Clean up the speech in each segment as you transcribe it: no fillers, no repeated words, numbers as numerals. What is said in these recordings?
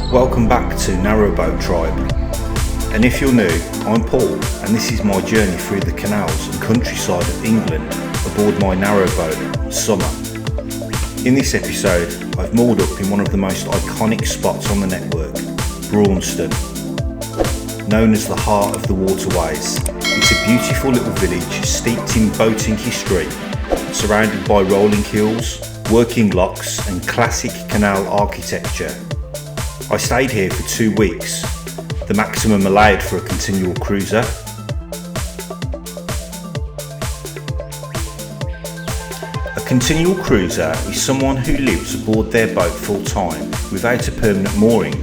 Welcome back to Narrowboat Tribe, and if you're new, I'm Paul, and this is my journey through the canals and countryside of England aboard my narrowboat, Summer. In this episode, I've moored up in one of the most iconic spots on the network, Braunston. Known as the heart of the Waterways, it's a beautiful little village steeped in boating history, surrounded by rolling hills, working locks and classic canal architecture. I stayed here for 2 weeks, the maximum allowed for a continual cruiser. A continual cruiser is someone who lives aboard their boat full time without a permanent mooring.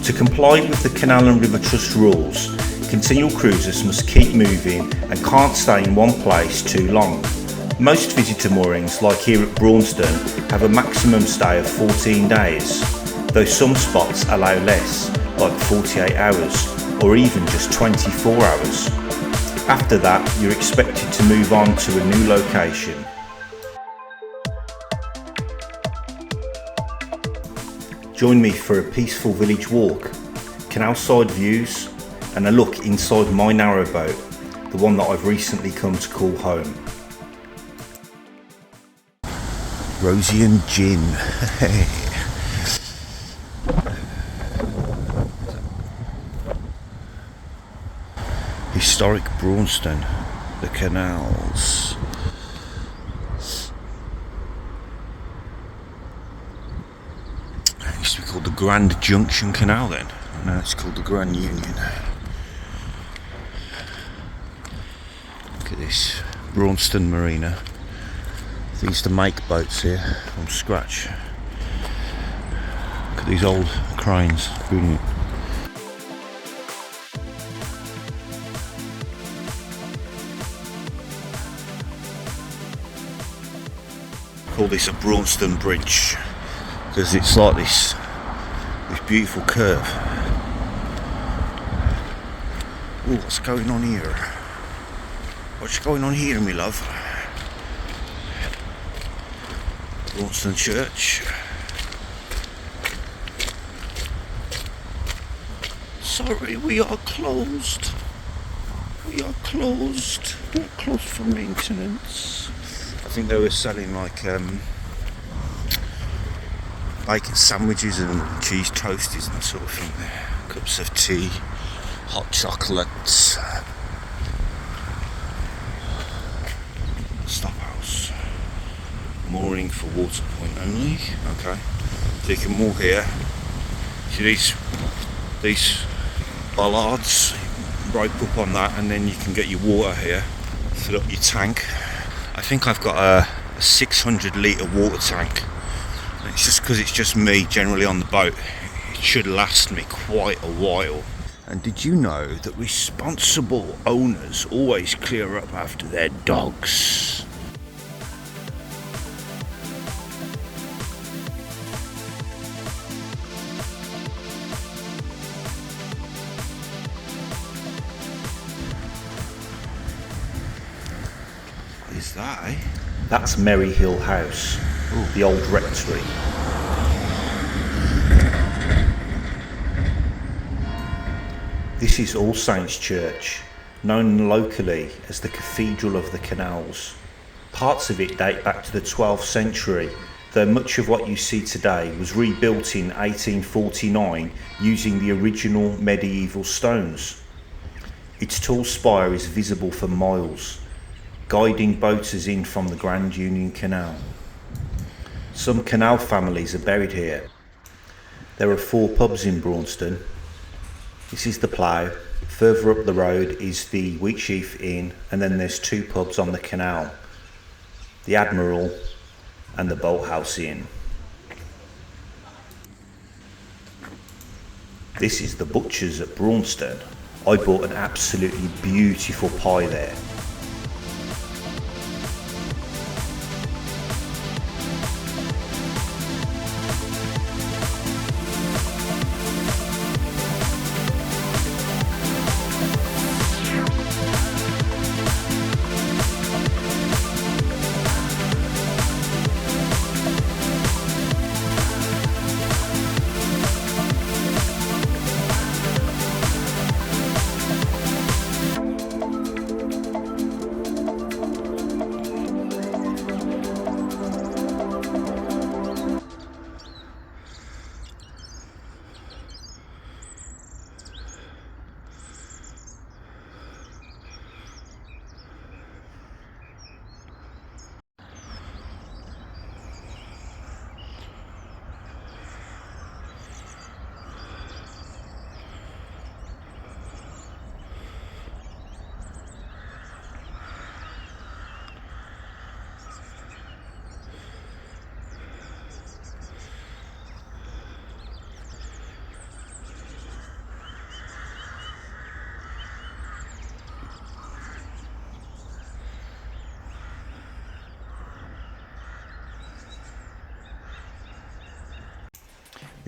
To comply with the Canal and River Trust rules, continual cruisers must keep moving and can't stay in one place too long. Most visitor moorings, like here at Braunston, have a maximum stay of 14 days. Though some spots allow less, like 48 hours or even just 24 hours. After that, you're expected to move on to a new location. Join me for a peaceful village walk, canal side views and a look inside my narrowboat, the one that I've recently come to call home. Rosie and Gin. Historic Braunston, the Canals. It used to be called the Grand Junction Canal then, and now it's called the Grand Union. Look at this, Braunston Marina. They used to make boats here from scratch. Look at these old cranes, brilliant. Call this a Braunston Bridge because it's like this beautiful curve. Oh, what's going on here? What's going on here, me love? Braunston Church. Sorry, we are closed. We are closed. We're closed for maintenance. I think they were selling like bacon sandwiches and cheese toasties and that sort of thing there. Cups of tea, hot chocolates. Stop house. Mooring for water point only. Okay. So you can moor here. See these bollards, rope up on that, and then you can get your water here. Fill up your tank. I think I've got a 600 litre water tank. And it's just because it's just me generally on the boat. It should last me quite a while. And did you know that responsible owners always clear up after their dogs? Is that, eh? That's Merry Hill House, the old rectory. This is All Saints Church, known locally as the Cathedral of the Canals. Parts of it date back to the 12th century, though much of what you see today was rebuilt in 1849 using the original medieval stones. Its tall spire is visible for miles, guiding boaters in from the Grand Union Canal. Some canal families are buried here. There are 4 pubs in Braunston. This is the Plough. Further up the road is the Wheatsheaf Inn, and then there's 2 pubs on the canal, the Admiral and the Boathouse Inn. This is the Butcher's at Braunston. I bought an absolutely beautiful pie there.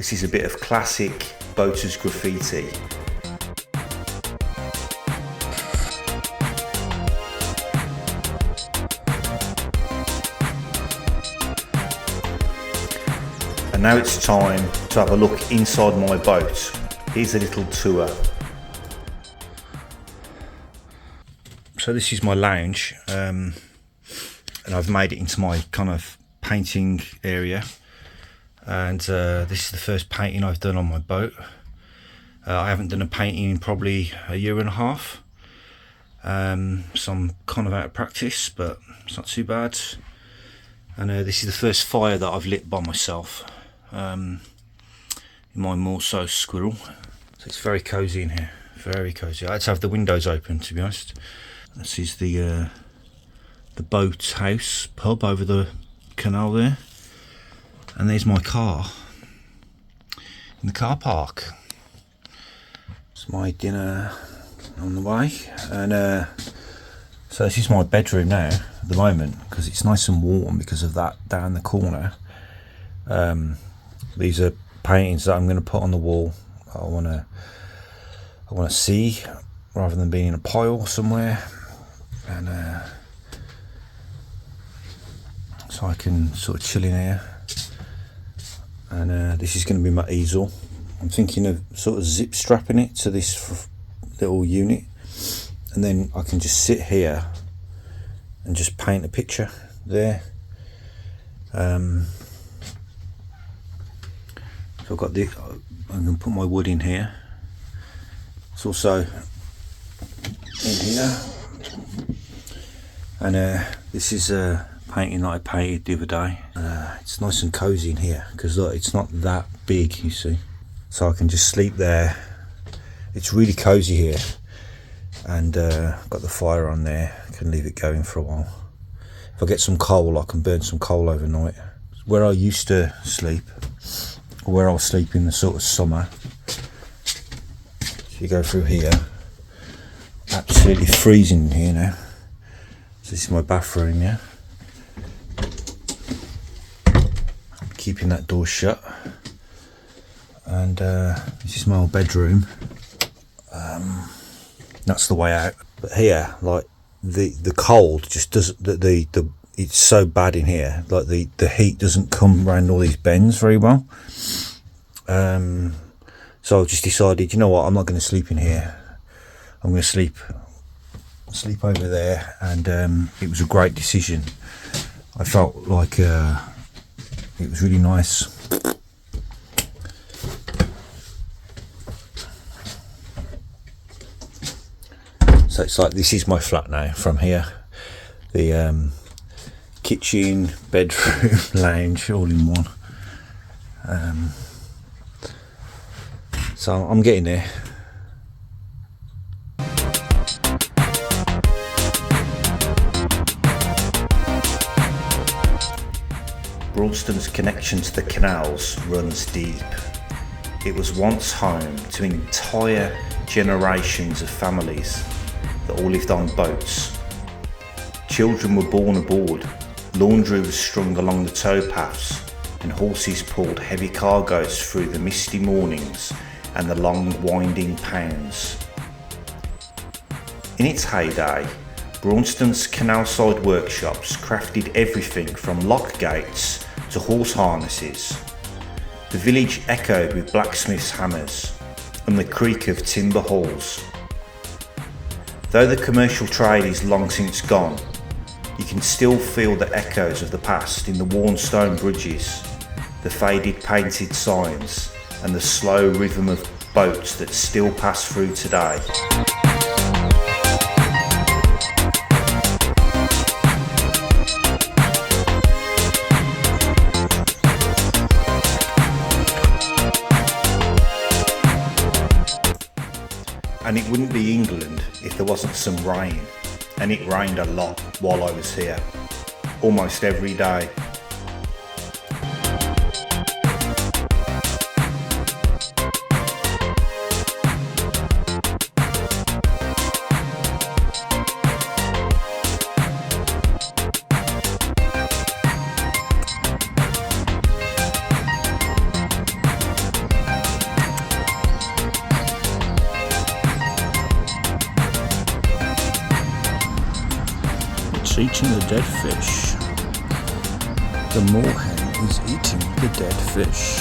This is a bit of classic boaters graffiti. And now it's time to have a look inside my boat. Here's a little tour. So this is my lounge, and I've made it into my kind of painting area. And this is the first painting I've done on my boat. I haven't done a painting in probably a year and a half. So I'm kind of out of practice, but it's not too bad. And this is the first fire that I've lit by myself. In my moor squirrel. So it's very cosy in here, very cosy. I had to have the windows open, to be honest. This is the boat house pub over the canal there, and there's my car in the car park. It's my dinner on the way, and so this is my bedroom now at the moment, because it's nice and warm because of that down the corner. These are paintings that I'm going to put on the wall. I want to see, rather than being in a pile somewhere, and so I can sort of chill in here. And this is going to be my easel. I'm thinking of sort of zip strapping it to this little unit, and then I can just sit here and just paint a picture there. So I've got the, I'm going to put my wood in here. It's also in here, and this is a painting that I painted the other day. It's nice and cozy in here because it's not that big, you see, so I can just sleep there. It's really cozy here, and got the fire on there. I can leave it going for a while. If I get some coal, I can burn some coal overnight. Where I used to sleep, or where I'll sleep in the sort of summer, if you go through here, absolutely freezing in here now. So this is my bathroom, yeah. Keeping that door shut. And this is my old bedroom. That's the way out. But here, like the cold just doesn't, it's so bad in here. Like the heat doesn't come around all these bends very well. So I've just decided, you know what, I'm not going to sleep in here. I'm going to sleep over there, and it was a great decision. I felt like it was really nice. So it's like, this is my flat now from here. The kitchen, bedroom, lounge, all in one. So I'm getting there. Braunston's connection to the canals runs deep. It was once home to entire generations of families that all lived on boats. Children were born aboard, laundry was strung along the towpaths, and horses pulled heavy cargoes through the misty mornings and the long winding pounds. In its heyday, Braunston's canal-side workshops crafted everything from lock gates to horse harnesses. The village echoed with blacksmiths' hammers and the creak of timber hauls. Though the commercial trade is long since gone, you can still feel the echoes of the past in the worn stone bridges, the faded painted signs, and the slow rhythm of boats that still pass through today. And it wouldn't be England if there wasn't some rain, and it rained a lot while I was here, almost every day. eating the dead fish. The moorhen is eating the dead fish.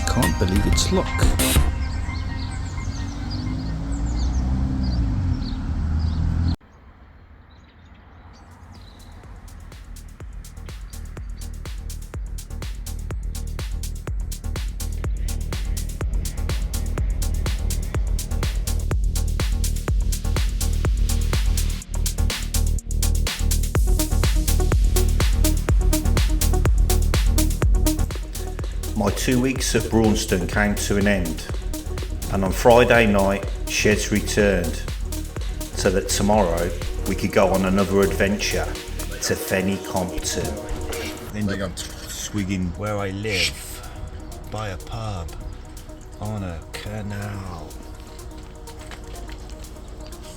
Can't believe its luck. My 2 weeks at Braunston came to an end, and on Friday night Sheds returned so that tomorrow we could go on another adventure to Fenny Compton. End up swigging where I live, by a pub, on a canal.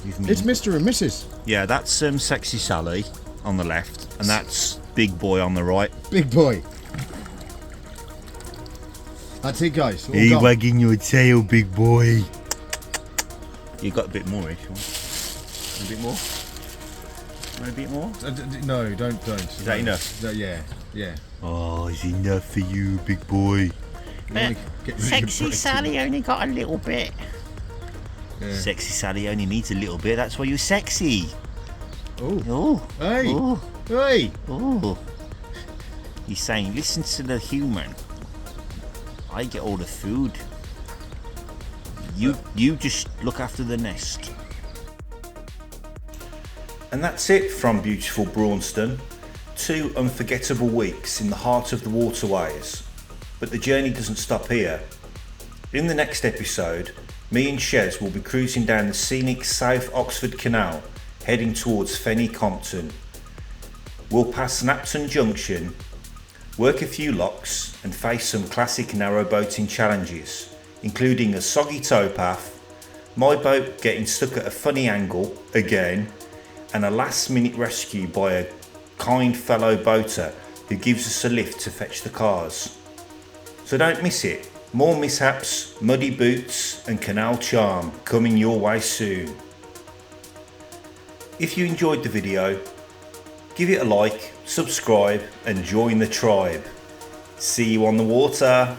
It's Mr. and Mrs. Yeah, that's Sexy Sally on the left, and that's Big Boy on the right. Big Boy. That's it, guys. Are you wagging your tail, big boy? You got a bit more if you want. A bit more? Want a bit more? No, don't. Is that enough? Yeah. Oh, it's enough for you, big boy. Sexy Sally only got a little bit. Yeah. Sexy Sally only needs a little bit. That's why you're sexy. Oh. Hey. Ooh. Hey. Oh. He's saying, listen to the human. I get all the food. You just look after the nest. And that's it from beautiful Braunston. 2 unforgettable weeks in the heart of the Waterways. But the journey doesn't stop here. In the next episode, me and Shez will be cruising down the scenic South Oxford Canal, heading towards Fenny Compton. We'll pass Napton Junction, work a few locks and face some classic narrowboating challenges, including a soggy towpath, my boat getting stuck at a funny angle again, and a last minute rescue by a kind fellow boater who gives us a lift to fetch the cars. So don't miss it. More mishaps, muddy boots and canal charm coming your way soon. If you enjoyed the video, give it a like, subscribe and join the tribe. See you on the water.